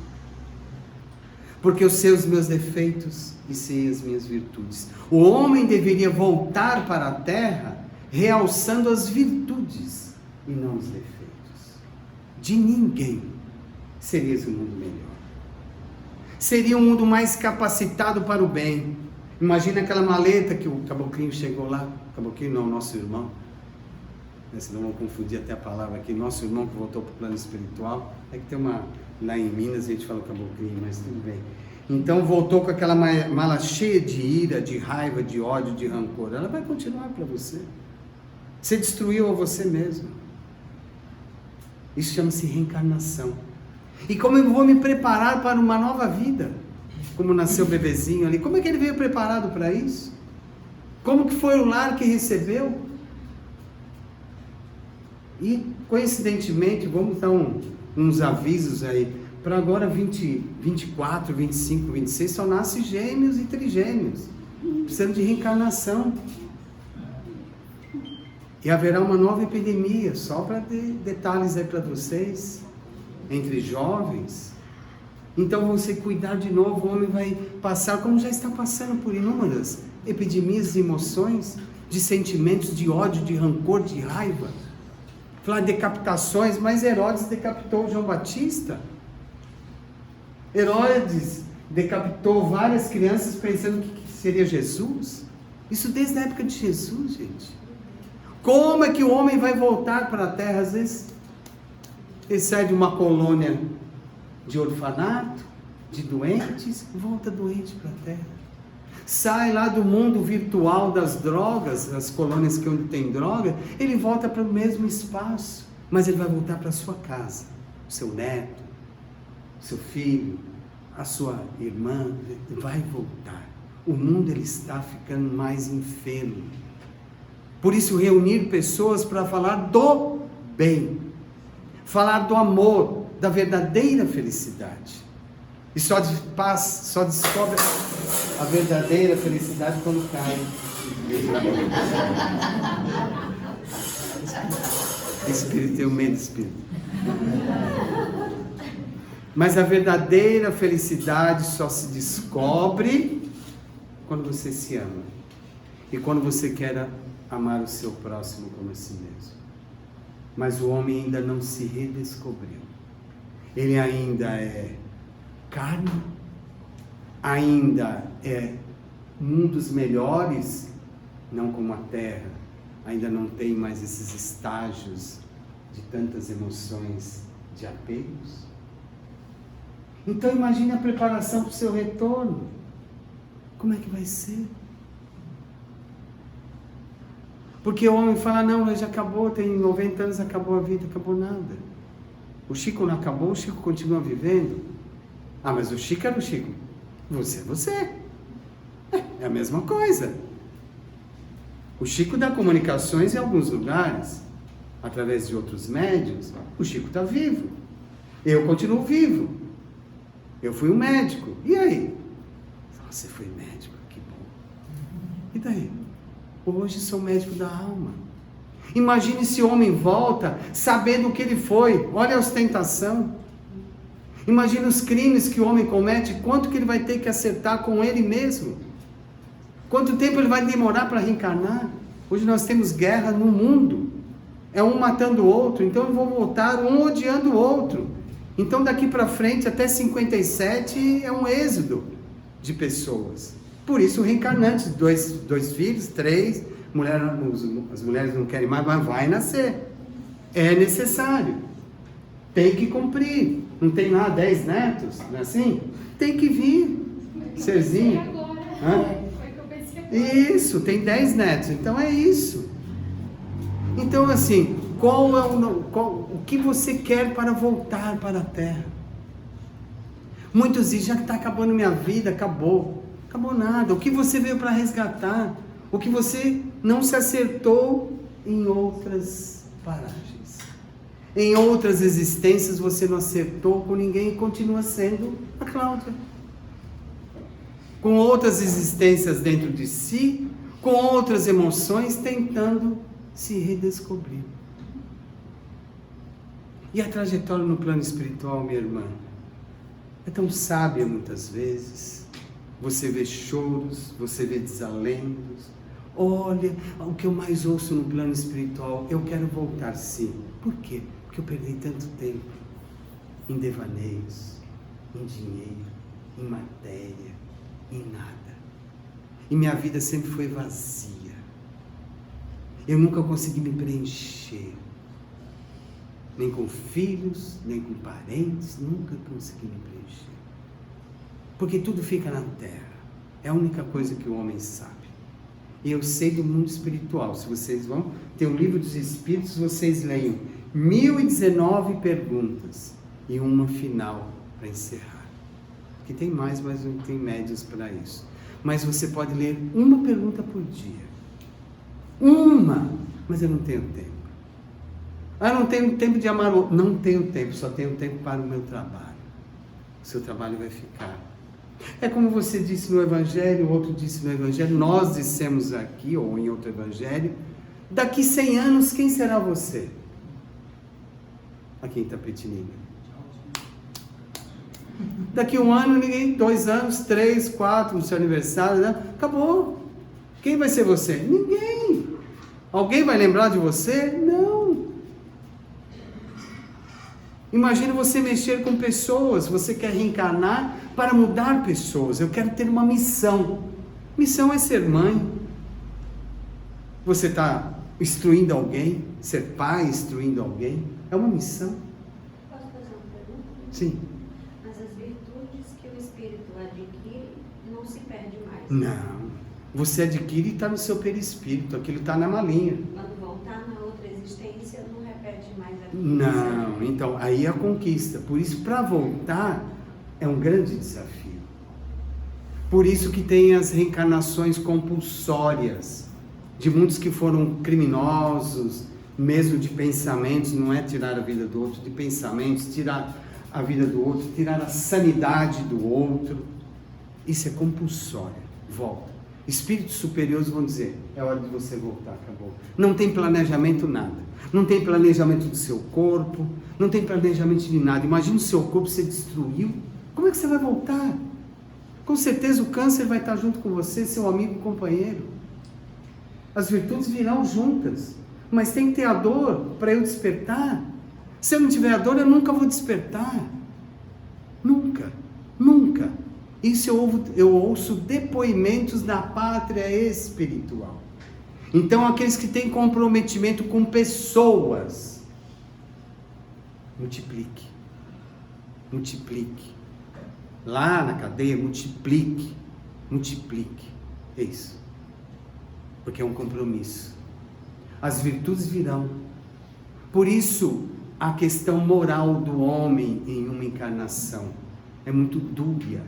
Porque eu sei os meus defeitos e sei as minhas virtudes. O homem deveria voltar para a terra realçando as virtudes e não os defeitos. De ninguém seria esse um mundo melhor. Seria um mundo mais capacitado para o bem. Imagina aquela maleta que o caboclinho chegou lá. Caboclinho não, nosso irmão. Senão vamos confundir até a palavra aqui. Nosso irmão que voltou para o plano espiritual. É que tem uma... Lá em Minas a gente fala caboclinho, mas tudo bem. Então voltou com aquela mala cheia de ira, de raiva, de ódio, de rancor. Ela vai continuar para você. Você destruiu a você mesmo. Isso chama-se reencarnação. E como eu vou me preparar para uma nova vida? Como nasceu o bebezinho ali. Como é que ele veio preparado para isso? Como que foi o lar que recebeu? E coincidentemente, vamos dar uns avisos aí. Para agora 24, 25, 26, só nasce gêmeos e trigêmeos. Precisando de reencarnação. E haverá uma nova epidemia, só para detalhes aí para vocês, entre jovens. Então você cuidar de novo, o homem vai passar, como já está passando por inúmeras epidemias de emoções, de sentimentos, de ódio, de rancor, de raiva. Falar de decapitações, mas Herodes decapitou João Batista. Herodes decapitou várias crianças pensando que seria Jesus. Isso desde a época de Jesus, gente. Como é que o homem vai voltar para a terra? Às vezes ele sai de uma colônia de orfanato, de doentes, volta doente para a terra. Sai lá do mundo virtual das drogas, das colônias que onde tem droga, ele volta para o mesmo espaço, mas ele vai voltar para a sua casa, o seu neto, seu filho, a sua irmã, vai voltar. O mundo ele está ficando mais enfermo. Por isso reunir pessoas para falar do bem, falar do amor, da verdadeira felicidade. E só descobre a verdadeira felicidade quando cai. Espírito, eu medo, espírito. Mas a verdadeira felicidade só se descobre quando você se ama. E quando você quer amar o seu próximo como a si mesmo. Mas o homem ainda não se redescobriu. Ele ainda é carne, ainda é mundos melhores, não como a terra, ainda não tem mais esses estágios de tantas emoções, de apegos. Então imagine a preparação para o seu retorno. Como é que vai ser? Porque o homem fala, não, mas já acabou, tem 90 anos, acabou a vida, acabou nada. O Chico não acabou, o Chico continua vivendo. Ah, mas o Chico era o Chico. Você é você. É a mesma coisa. O Chico dá comunicações em alguns lugares, através de outros médiuns. O Chico está vivo. Eu continuo vivo. Eu fui um médico. E aí? Você foi médico, que bom. E daí? Hoje sou médico da alma. Imagine se o homem volta sabendo o que ele foi. Olha a ostentação. Imagine os crimes que o homem comete, quanto que ele vai ter que acertar com ele mesmo. Quanto tempo ele vai demorar para reencarnar? Hoje nós temos guerra no mundo. É um matando o outro, então eu vou voltar um odiando o outro. Então daqui para frente, até 57, é um êxodo de pessoas. Por isso reencarnantes, dois filhos, 3, as mulheres não querem mais, mas vai nascer. É necessário. Tem que cumprir. Não tem lá 10 netos, não é assim? Tem que vir. Serzinho. Isso, tem 10 netos, então é isso. Então assim, o que você quer para voltar para a Terra? Muitos dizem, já que está acabando minha vida, acabou nada. O que você veio para resgatar? O que você não se acertou em outras paragens. Em outras existências você não acertou com ninguém e continua sendo a Cláudia. Com outras existências dentro de si, com outras emoções, tentando se redescobrir. E a trajetória no plano espiritual, minha irmã, é tão sábia muitas vezes. Você vê choros, você vê desalentos. Olha, o que eu mais ouço no plano espiritual, eu quero voltar sim. Por quê? Porque eu perdi tanto tempo em devaneios, em dinheiro, em matéria, em nada. E minha vida sempre foi vazia. Eu nunca consegui me preencher. Nem com filhos, nem com parentes, nunca consegui me preencher. Porque tudo fica na terra. É a única coisa que o homem sabe. E eu sei do mundo espiritual. Se vocês vão ter o livro dos Espíritos, vocês leiam 1019 perguntas e uma final para encerrar. Que tem mais, mas não tem médias para isso. Mas você pode ler uma pergunta por dia. Uma! Mas eu não tenho tempo. Eu não tenho tempo de amar o outro. Não tenho tempo, só tenho tempo para o meu trabalho. O seu trabalho vai ficar. É como você disse no Evangelho, o outro disse no Evangelho, nós dissemos aqui, ou em outro Evangelho, daqui 100 anos, quem será você? Aqui em Itapetininga. Daqui 1 ano, ninguém, 2 anos, 3, 4, no seu aniversário, né? Acabou. Quem vai ser você? Ninguém. Alguém vai lembrar de você? Não. Imagina você mexer com pessoas, você quer reencarnar para mudar pessoas. Eu quero ter uma missão. Missão é ser mãe. Você está instruindo alguém, ser pai instruindo alguém. É uma missão.
Posso fazer uma pergunta?
Sim.
Mas as virtudes que o espírito adquire não se perde mais.
Não. Você adquire e está no seu perispírito. Aquilo está na malinha.
Quando voltar na outra existência, não repete mais a vida.
Não. Então, aí é a conquista. Por isso, para voltar, é um grande desafio. Por isso que tem as reencarnações compulsórias. De muitos que foram criminosos, mesmo de pensamentos, não é tirar a vida do outro, de pensamentos, tirar a vida do outro, tirar a sanidade do outro. Isso é compulsório. Volta. Espíritos superiores vão dizer, é hora de você voltar, acabou. Não tem planejamento nada. Não tem planejamento do seu corpo, não tem planejamento de nada. Imagina o seu corpo, você destruiu. Como é que você vai voltar? Com certeza o câncer vai estar junto com você, seu amigo, companheiro. As virtudes virão juntas. Mas tem que ter a dor para eu despertar. Se eu não tiver a dor, eu nunca vou despertar. Nunca. Nunca. Isso eu ouço depoimentos da pátria espiritual. Então, aqueles que têm comprometimento com pessoas, multiplique. Multiplique. Lá na cadeia, multiplique. Multiplique. É isso. Porque é um compromisso. As virtudes virão. Por isso, a questão moral do homem em uma encarnação é muito dúbia.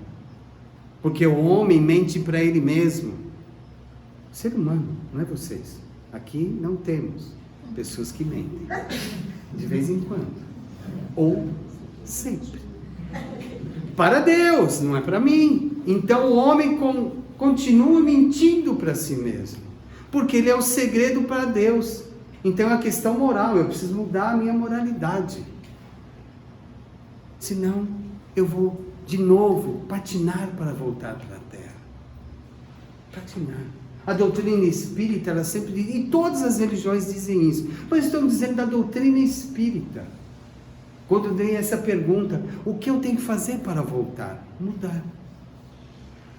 Porque o homem mente para ele mesmo. Ser humano, não é vocês. Aqui não temos pessoas que mentem. De vez em quando. Ou sempre. Para Deus, não é para mim. Então o homem continua mentindo para si mesmo. Porque ele é o segredo para Deus. Então é uma questão moral, eu preciso mudar a minha moralidade. Senão eu vou de novo patinar para voltar para a Terra. Patinar. A doutrina espírita, ela sempre diz, e todas as religiões dizem isso, mas estamos dizendo da doutrina espírita. Quando vem essa pergunta, o que eu tenho que fazer para voltar? Mudar.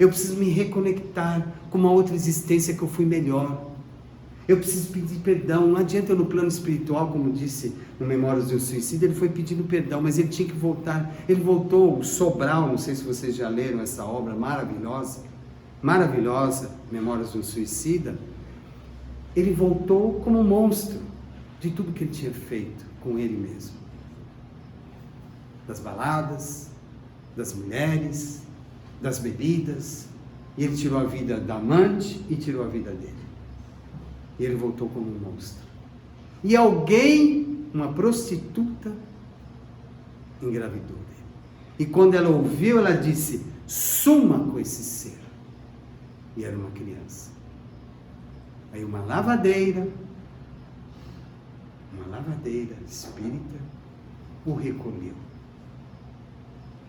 Eu preciso me reconectar com uma outra existência que eu fui melhor. Eu preciso pedir perdão. Não adianta eu no plano espiritual, como disse no Memórias de um Suicida, ele foi pedindo perdão, mas ele tinha que voltar. Ele voltou, o Sobral, não sei se vocês já leram essa obra maravilhosa, Memórias de um Suicida. Ele voltou como um monstro de tudo que ele tinha feito com ele mesmo. Das baladas, das mulheres, das bebidas. E ele tirou a vida da amante e tirou a vida dele. E ele voltou como um monstro. E alguém, uma prostituta, engravidou dele. E quando ela ouviu, ela disse, suma com esse ser. E era uma criança. Aí uma lavadeira espírita, o recolheu.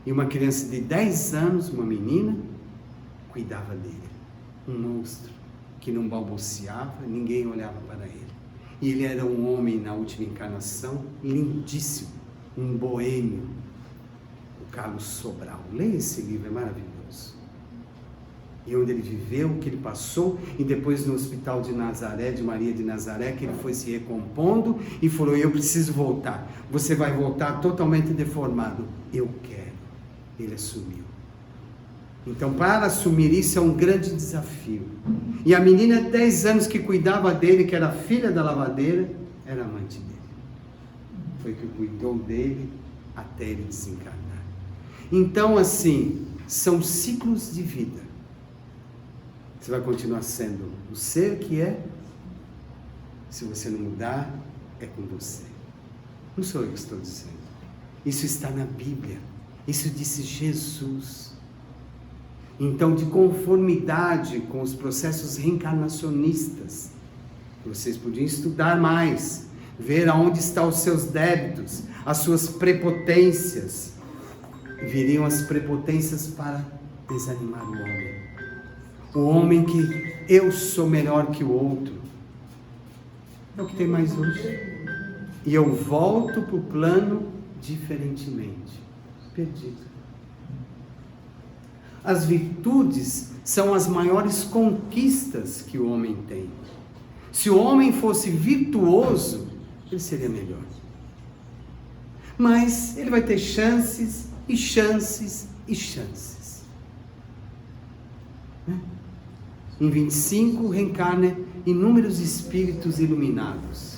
E uma criança de 10 anos, uma menina, cuidava dele. Um monstro que não balbuciava, ninguém olhava para ele. E ele era um homem na última encarnação, lindíssimo, um boêmio, o Carlos Sobral. Leia esse livro, é maravilhoso. E onde ele viveu, o que ele passou, e depois no hospital de Nazaré, de Maria de Nazaré, que ele foi se recompondo e falou, eu preciso voltar. Você vai voltar totalmente deformado. Eu quero. Ele assumiu. Então, para assumir isso é um grande desafio. E a menina de 10 anos que cuidava dele, que era filha da lavadeira, era amante dele. Foi que cuidou dele até ele desencarnar. Então, assim, são ciclos de vida. Você vai continuar sendo o ser que é. Se você não mudar, é com você. Não sou eu que estou dizendo. Isso está na Bíblia. Isso disse Jesus. Então, de conformidade com os processos reencarnacionistas, vocês podiam estudar mais, ver aonde estão os seus débitos, as suas prepotências. Viriam as prepotências para desanimar o homem. O homem que eu sou melhor que o outro. É o que tem mais hoje. E eu volto para o plano diferentemente. Perdido. As virtudes são as maiores conquistas que o homem tem. Se o homem fosse virtuoso, ele seria melhor. Mas ele vai ter chances e chances e chances. Em 25 reencarna inúmeros espíritos iluminados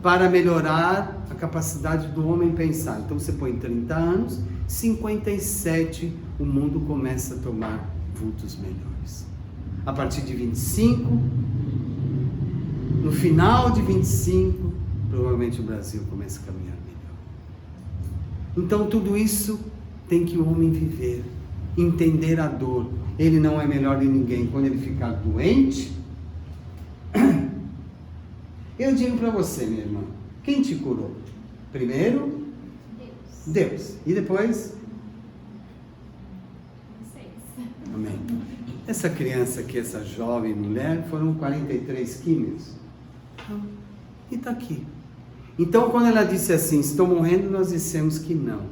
para melhorar a capacidade do homem pensar. Então você põe 30 anos, 57 o mundo começa a tomar vultos melhores. A partir de 25, no final de 25, provavelmente o Brasil começa a caminhar melhor. Então tudo isso tem que o homem viver, entender a dor. Ele não é melhor de ninguém. Quando ele ficar doente, eu digo para você, minha irmã, quem te curou? Primeiro, Deus. E depois?
Vocês.
Amém. Essa criança aqui, essa jovem mulher, foram 43 químios. E está aqui. Então, quando ela disse assim, estou morrendo, nós dissemos que não.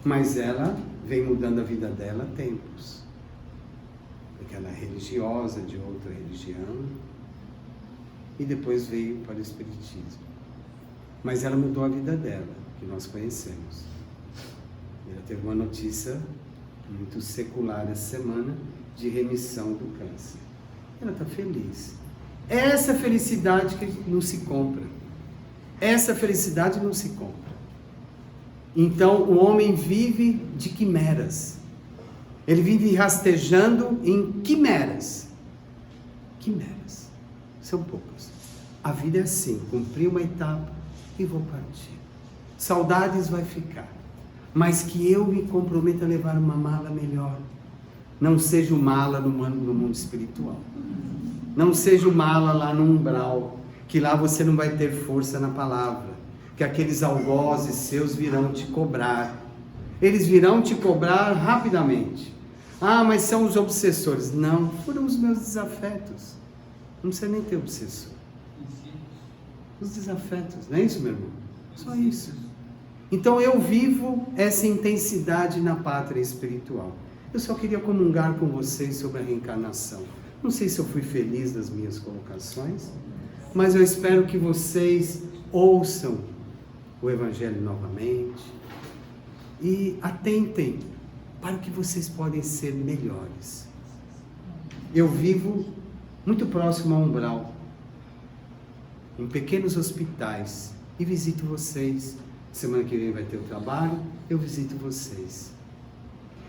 Mas ela vem mudando a vida dela há tempos. Porque ela é religiosa de outra religião. E depois veio para o Espiritismo. Mas ela mudou a vida dela, que nós conhecemos. Ela teve uma notícia muito secular essa semana de remissão do câncer. Ela está feliz. Essa felicidade que não se compra. Essa felicidade não se compra. Então o homem vive de quimeras. Ele vive rastejando em quimeras. Quimeras. São poucas. A vida é assim, cumprir uma etapa e vou partir. Saudades vai ficar. Mas que eu me comprometa a levar uma mala melhor. Não seja o mala no mundo espiritual. Não seja o mala lá no umbral. que lá você não vai ter força na palavra, que aqueles algozes seus virão te cobrar. Eles virão te cobrar rapidamente. Ah, mas são os obsessores. Não, foram os meus desafetos. Não precisa nem ter obsessor. Os desafetos, não é isso, meu irmão? Só isso. Então eu vivo essa intensidade na pátria espiritual. Eu só queria comungar com vocês sobre a reencarnação. Não sei se eu fui feliz nas minhas colocações, mas eu espero que vocês ouçam o Evangelho novamente e atentem para o que vocês podem ser melhores. Eu vivo muito próximo a Umbral, em pequenos hospitais, e visito vocês. Semana que vem vai ter o trabalho, eu visito vocês.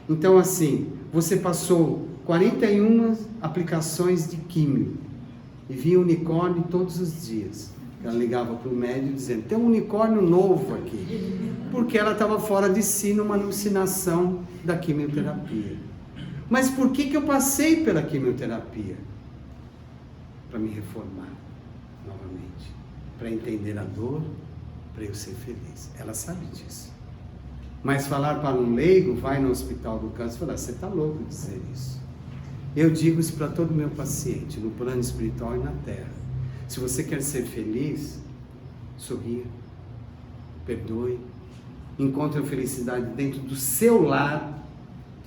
Então assim, você passou 41 aplicações de químio e via unicórnio todos os dias. Ela ligava para o médico dizendo, tem um unicórnio novo aqui, porque ela estava fora de si numa alucinação da quimioterapia. Mas por que eu passei pela quimioterapia? Para me reformar novamente, para entender a dor, para eu ser feliz. Ela sabe disso. Mas falar para um leigo, vai no hospital do câncer e falar, você está louco de dizer isso. Eu digo isso para todo meu paciente, no plano espiritual e na terra. Se você quer ser feliz, sorria, perdoe, encontre a felicidade dentro do seu lar,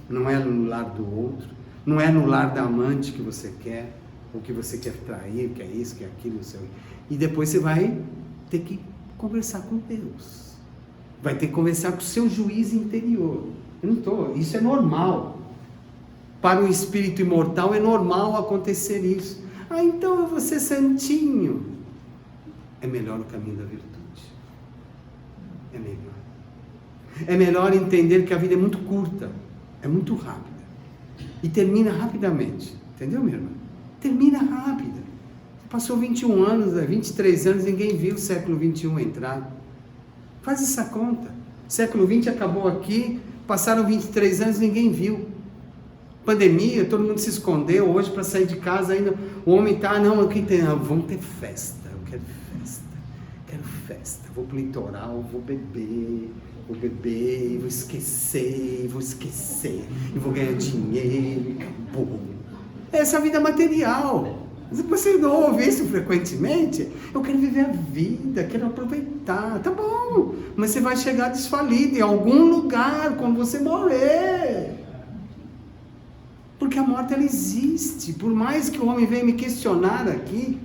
não é no lar do outro, não é no lar da amante que você quer, ou que você quer trair, que é isso, que é aquilo, não sei. E depois você vai ter que conversar com Deus. Vai ter que conversar com o seu juiz interior. Isso é normal. Para o espírito imortal é normal acontecer isso. Ah, então eu vou ser santinho. É melhor o caminho da virtude. É melhor. É melhor entender que a vida é muito curta, é muito rápida. E termina rapidamente. Entendeu, minha irmã? Termina rápida. Passou 21 anos, 23 anos, ninguém viu o século 21 entrar. Faz essa conta. Século 20 acabou aqui, passaram 23 anos, ninguém viu. Pandemia, todo mundo se escondeu. Hoje, para sair de casa, ainda o homem está, não, aqui tem, vamos ter festa. Eu quero festa. Vou para o litoral, vou beber, e vou esquecer, e vou ganhar dinheiro, e acabou. Essa é a vida material. Mas você não ouve isso frequentemente? Eu quero viver a vida, quero aproveitar. Tá bom, mas você vai chegar desfalido em algum lugar quando você morrer. Porque a morte, ela existe. Por mais que o homem venha me questionar aqui,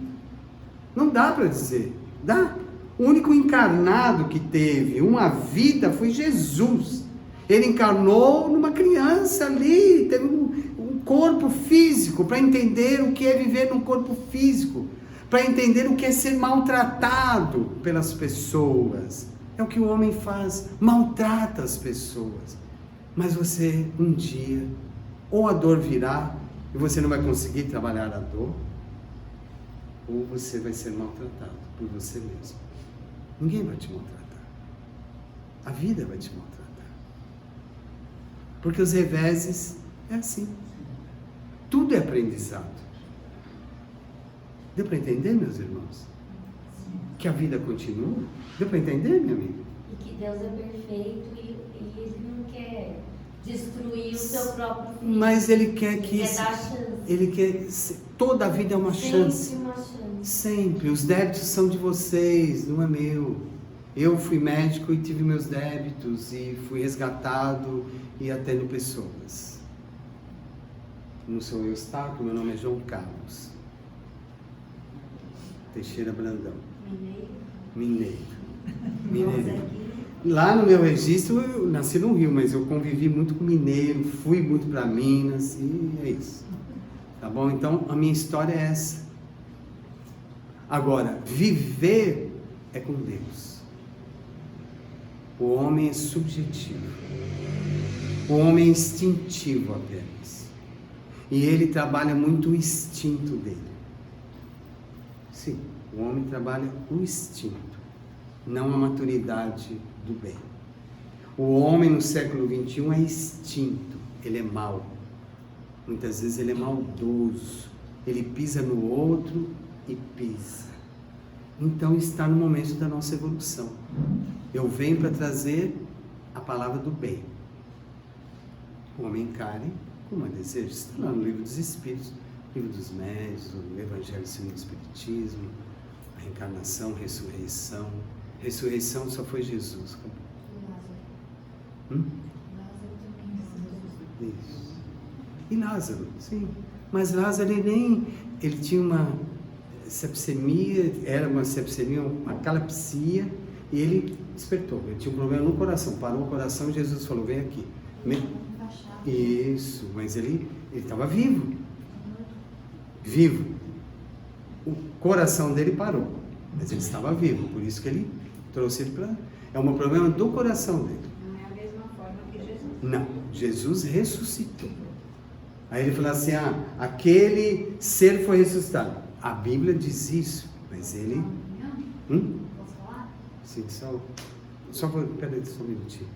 não dá para dizer. Dá. O único encarnado que teve uma vida foi Jesus. Ele encarnou numa criança ali, teve um corpo físico, para entender o que é viver num corpo físico, para entender o que é ser maltratado pelas pessoas. É o que o homem faz, maltrata as pessoas. Mas você, um dia, ou a dor virá e você não vai conseguir trabalhar a dor, ou você vai ser maltratado por você mesmo. Ninguém vai te maltratar. A vida vai te maltratar. Porque os reveses é assim. Tudo é aprendizado. Deu para entender, meus irmãos? Que a vida continua? Deu para entender, minha amiga?
E que Deus é perfeito e Ele não quer destruir o seu próprio filho.
Mas Ele quer que...
Ele quer dar chance.
Ele quer... Toda a vida é uma chance.
Sempre uma chance.
Sempre. Os débitos são de vocês, não é meu. Eu fui médico e tive meus débitos e fui resgatado e atendo pessoas. Não sou eu, Eustáquio, meu nome é João Carlos Teixeira Brandão. Mineiro. Lá no meu registro, eu nasci no Rio, mas eu convivi muito com mineiro, fui muito para Minas e é isso. Tá bom? Então, a minha história é essa. Agora, viver é com Deus. O homem é subjetivo. O homem é instintivo apenas. E ele trabalha muito o instinto dele. Sim, o homem trabalha o instinto, não a maturidade do bem. O homem no século XXI é instinto, ele é mau. Muitas vezes ele é maldoso. Ele pisa no outro e pisa. Então está no momento da nossa evolução. Eu venho para trazer a palavra do bem. O homem encare como deseja. Está lá no livro dos Espíritos, livro dos Médiuns, o Evangelho segundo o Espiritismo, a reencarnação, ressurreição. Ressurreição só foi Jesus. Isso. E Lázaro, sim. Mas Lázaro, ele tinha uma sepsemia, era uma sepsemia, uma calapsia, e ele despertou. Ele tinha um problema no coração, parou o coração, Jesus falou, vem aqui. Isso, mas ele estava vivo. Vivo. O coração dele parou, mas ele estava vivo, por isso que ele trouxe ele para... É um problema do coração dele.
Não é a mesma forma que Jesus.
Não, Jesus ressuscitou. Aí ele falou assim, aquele ser foi ressuscitado. A Bíblia diz isso, mas ele...
Posso falar?
Sim, peraí, só um minutinho.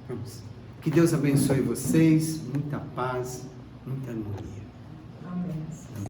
Vamos. Que Deus abençoe vocês, muita paz, muita harmonia.
Amém.